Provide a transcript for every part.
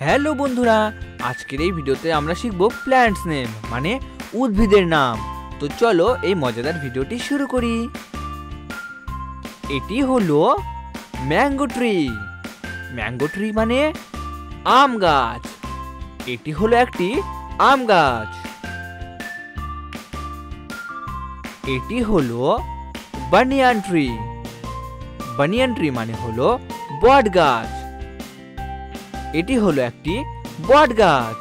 Hello বন্ধুরা, আজকের এই ভিডিওতে আমরা শিখব প্ল্যান্টস নেম মানে উদ্ভিদের নাম। তো চলো এই মজাদার ভিডিওটি শুরু করি। এটি হলো ম্যাঙ্গো ট্রি। ম্যাঙ্গো ট্রি মানে আম গাছ। এটি হলো একটি আম গাছ। এটি হলো বানিয়ান ট্রি। বানিয়ান ট্রি মানে হলো বট গাছ। এটি হলো একটি বট গাছ।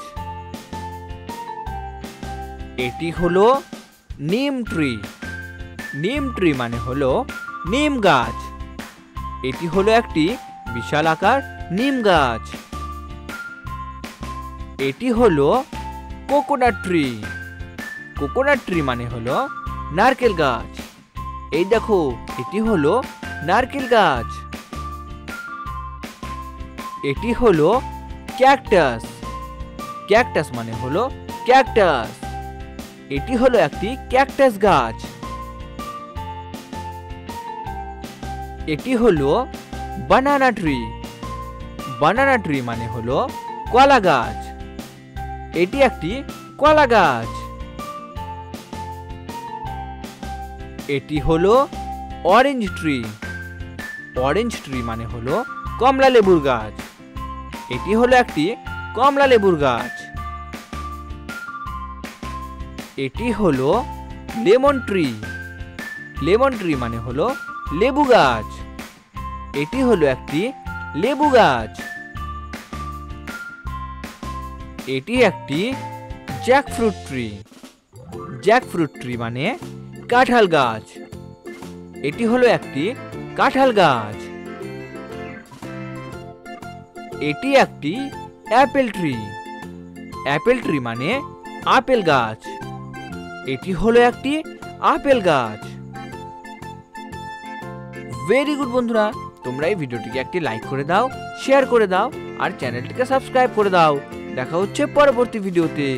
এটি হলো নিম ট্রি। নিম ট্রি মানে হলো নিম গাছ। এটি হলো একটি বিশাল আকার নিম গাছ। এটি হলো কোকোনাট ট্রি। কোকোনাট ট্রি মানে হলো নারকেল গাছ। এই দেখো, এটি হলো নারকেল গাছ। এটি হলো ক্যাকটাস। ক্যাকটাস মানে হলো ক্যাকটাস। এটি হলো একটি ক্যাকটাস গাছ। এটি হলো বানানা ট্রি। বানানা ট্রি মানে হলো কলা গাছ। এটি একটি কলা গাছ। এটি হলো অরেঞ্জ ট্রি। অরেঞ্জ ট্রি মানে হলো কমলা লেবুর গাছ। এটি হলো একটি কমলা লেবুর গাছ। এটি হলো লেমন ট্রি। লেমন ট্রি মানে হলো লেবু গাছ। এটি হলো একটি লেবু গাছ। এটি একটি জ্যাকফ্রুট ট্রি। জ্যাকফ্রুট ট্রি মানে কাঁঠাল গাছ। এটি হলো একটি কাঁঠাল গাছ। এটি একটি অ্যাপেল ট্রি। অ্যাপেল ট্রি মানে আপেল গাছ। এটি হলো একটি আপেল গাছ। ভেরি গুড বন্ধুরা, তোমরা এই ভিডিওটিকে একটি লাইক করে দাও, শেয়ার করে দাও আর চ্যানেলটিকে সাবস্ক্রাইব করে দাও। দেখা হচ্ছে পরবর্তী ভিডিওতে।